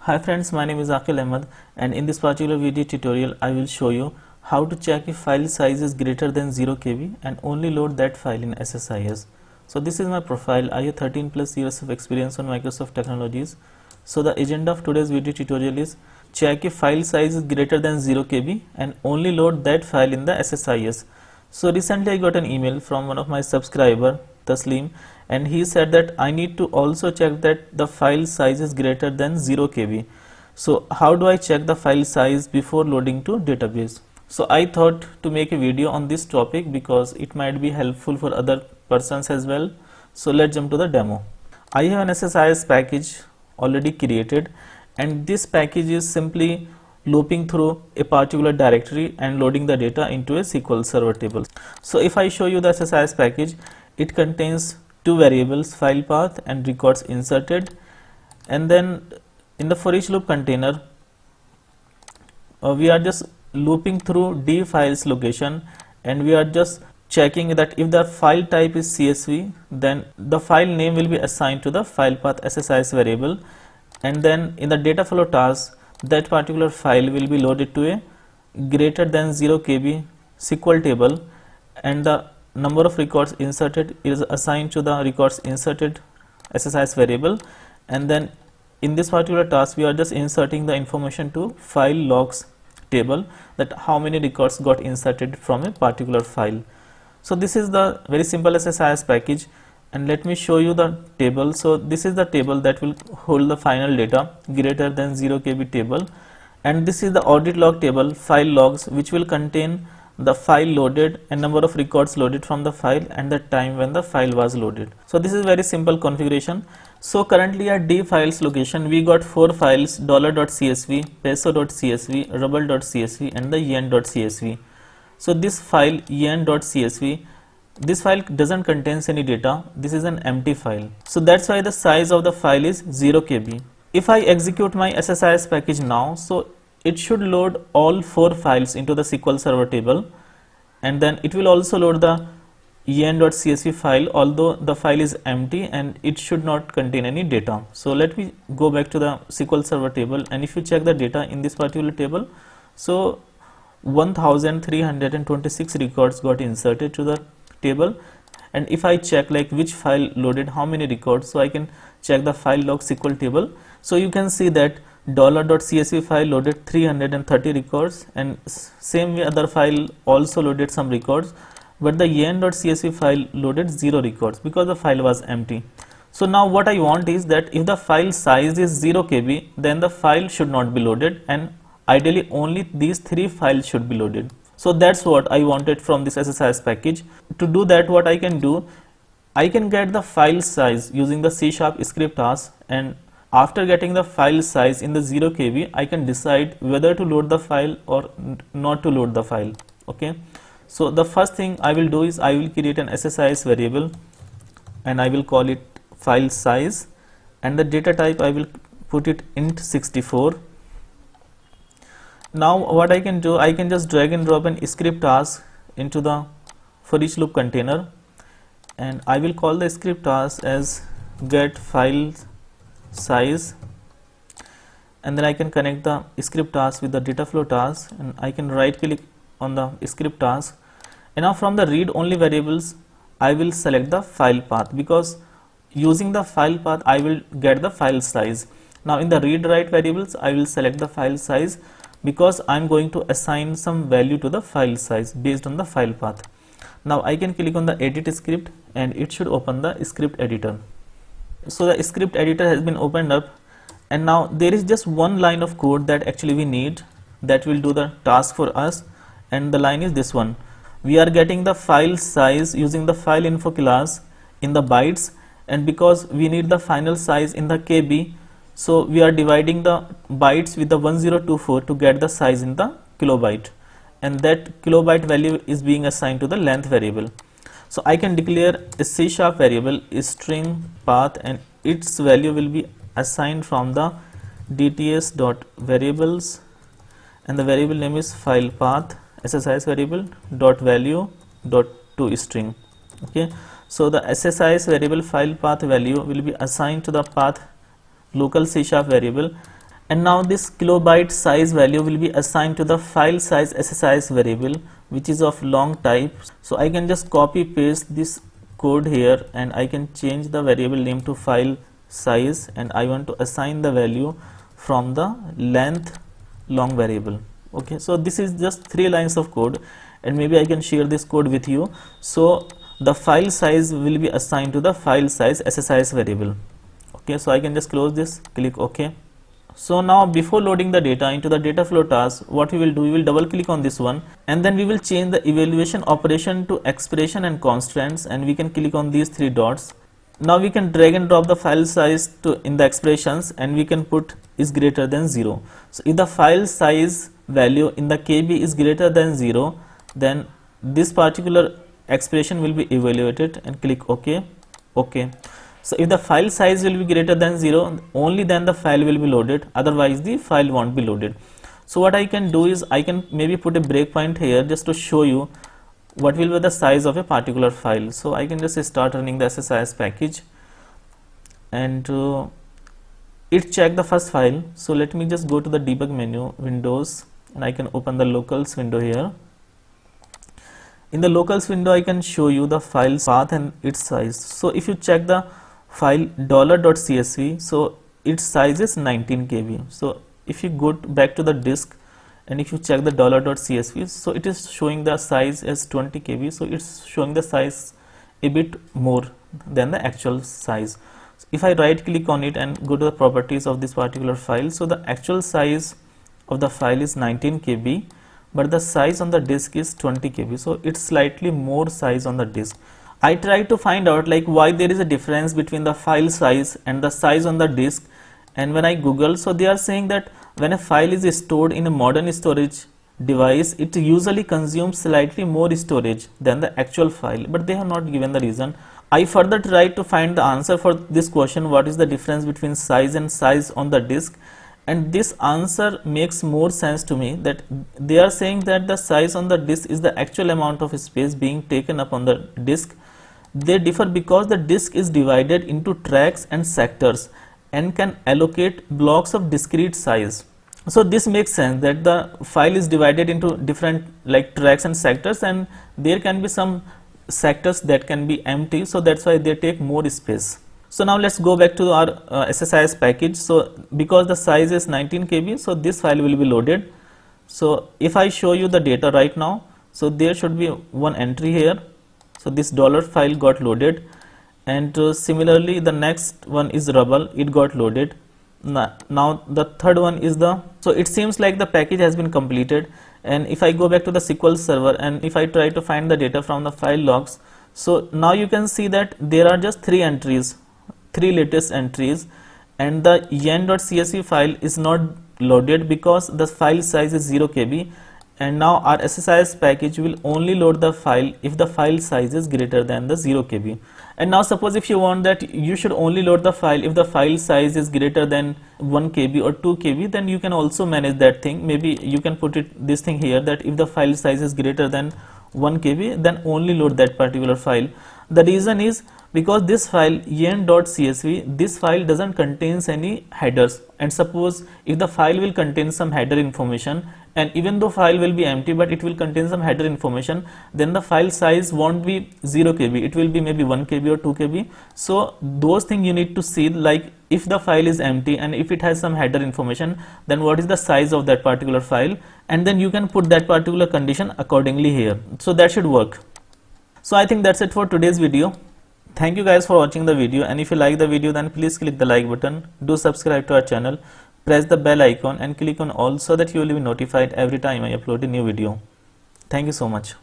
Hi friends, my name is Aqil Ahmed, and in this particular video tutorial I will show you how to check if file size is greater than 0 KB and only load that file in SSIS. So this is my profile. I have 13 plus years of experience on Microsoft technologies. So the agenda of today's video tutorial is check if file size is greater than 0 KB and only load that file in the SSIS. So recently I got an email from one of my subscriber, Taslim, and he said that I need to also check that the file size is greater than 0 KB. So how do I check the file size before loading to database? So I thought to make a video on this topic because it might be helpful for other persons as well. So let's jump to the demo. I have an SSIS package already created, and this package is simply looping through a particular directory and loading the data into a SQL Server table. So if I show you the SSIS package, it contains two variables, file path and records inserted, and then in the for each loop container we are just looping through d files location, and we are just checking that if the file type is CSV, then the file name will be assigned to the file path SSIS variable, and then in the data flow task that particular file will be loaded to a greater than 0 KB SQL table, and the number of records inserted is assigned to the records inserted SSIS variable, and then in this particular task we are just inserting the information to file logs table, that how many records got inserted from a particular file. So this is the very simple SSIS package, and let me show you the table. So this is the table that will hold the final data, greater than 0 KB table, and this is the audit log table, file logs, which will contain the file loaded and number of records loaded from the file and the time when the file was loaded. So this is very simple configuration. So currently at d files location we got 4 files: $.csv, peso.csv, ruble.csv and the yen.csv. So this file yen.csv, this file doesn't contain any data. This is an empty file. So that's why the size of the file is 0 KB. If I execute my SSIS package now, so it should load all 4 files into the SQL Server table, and then it will also load the en.csv file, although the file is empty and it should not contain any data. So let me go back to the SQL Server table, and if you check the data in this particular table, so 1326 records got inserted to the table. And if I check like which file loaded how many records, so I can check the file log SQL table. So you can see that $.csv file loaded 330 records, and same way other file also loaded some records, but the yen.csv file loaded 0 records because the file was empty. So now what I want is that if the file size is 0 KB, then the file should not be loaded, and ideally only these 3 files should be loaded. So that's what I wanted from this SSIS package. To do that, what I can do, I can get the file size using the C# script task, and after getting the file size in the 0 KB, I can decide whether to load the file or not to load the file. Okay, so the first thing I will do is I will create an SSIS variable, and I will call it file size, and the data type I will put it int64. Now what I can do, I can just drag and drop an script task into the for each loop container, and I will call the script task as get file size, and then I can connect the script task with the data flow task, and I can right click on the script task, and now from the read only variables I will select the file path, because using the file path I will get the file size. Now in the read write variables I will select the file size, because I am going to assign some value to the file size based on the file path. Now I can click on the edit script, and it should open the script editor. So the script editor has been opened up, and now there is just one line of code that actually we need that will do the task for us, and the line is this one. We are getting the file size using the file info class in the bytes, and because we need the final size in the KB, so we are dividing the bytes with the 1024 to get the size in the kilobyte, and that kilobyte value is being assigned to the length variable. So I can declare a C# variable is string path, and its value will be assigned from the dts.variables, and the variable name is file path SSIS variable dot value dot to string. Okay, so the SSIS variable file path value will be assigned to the path local C# variable, And now this kilobyte size value will be assigned to the file size SSIS variable, which is of long type. So I can just copy paste this code here, and I can change the variable name to file size, and I want to assign the value from the length long variable. Okay, so this is just 3 lines of code, and maybe I can share this code with you. So the file size will be assigned to the file size SSIS variable. Okay, so I can just close this, click OK. So now before loading the data into the data flow task, what we will do, we will double click on this one, and then we will change the evaluation operation to expression and constants, and we can click on these 3 dots. Now we can drag and drop the file size to in the expressions, and we can put is greater than 0. So if the file size value in the KB is greater than 0, then this particular expression will be evaluated, and click OK. OK. So if the file size will be greater than 0, only then the file will be loaded, otherwise the file won't be loaded. So what I can do is I can maybe put a breakpoint here just to show you what will be the size of a particular file. So I can just start running the SSIS package, and it checked the first file. So let me just go to the debug menu, Windows, and I can open the locals window here. In the locals window, I can show you the file path and its size. So if you check the file $.csv, so its size is 19 KB. So if you go back to the disk, and if you check the $.csv, so it is showing the size as 20 KB. So it's showing the size a bit more than the actual size. So if I right click on it and go to the properties of this particular file, so the actual size of the file is 19 KB, but the size on the disk is 20 KB. So it's slightly more size on the disk. I tried to find out like why there is a difference between the file size and the size on the disk, and when I Google, so they are saying that when a file is stored in a modern storage device, it usually consumes slightly more storage than the actual file, but they have not given the reason. I further tried to find the answer for this question, what is the difference between size and size on the disk, and this answer makes more sense to me, that they are saying that the size on the disk is the actual amount of space being taken up on the disk. They differ because the disk is divided into tracks and sectors and can allocate blocks of discrete size. So this makes sense that the file is divided into different like tracks and sectors, and there can be some sectors that can be empty, so that's why they take more space. So now let's go back to our SSIS package. So because the size is 19 KB, so this file will be loaded. So if I show you the data right now, so there should be one entry here. So this dollar file got loaded, and similarly the next one is rubble, it got loaded. Now the third one is so it seems like the package has been completed. And if I go back to the SQL server, and if I try to find the data from the file logs, so now you can see that there are just 3 entries, 3 latest entries, and the yen.csv file is not loaded because the file size is 0 KB. And now our SSIS package will only load the file if the file size is greater than the 0 KB. And now suppose if you want that you should only load the file if the file size is greater than 1 KB or 2 KB, then you can also manage that thing. Maybe you can put this thing here, that if the file size is greater than 1 KB, then only load that particular file. The reason is because this file yen.csv, this file doesn't contains any headers, and suppose if the file will contain some header information, and even though file will be empty but it will contain some header information, then the file size won't be 0 KB, it will be maybe 1 KB or 2 KB. So those things you need to see, like if the file is empty and if it has some header information, then what is the size of that particular file, and then you can put that particular condition accordingly here. So that should work. So I think that's it for today's video. Thank you guys for watching the video, and if you like the video, then please click the like button, do subscribe to our channel, press the bell icon and click on all so that you will be notified every time I upload a new video. Thank you so much.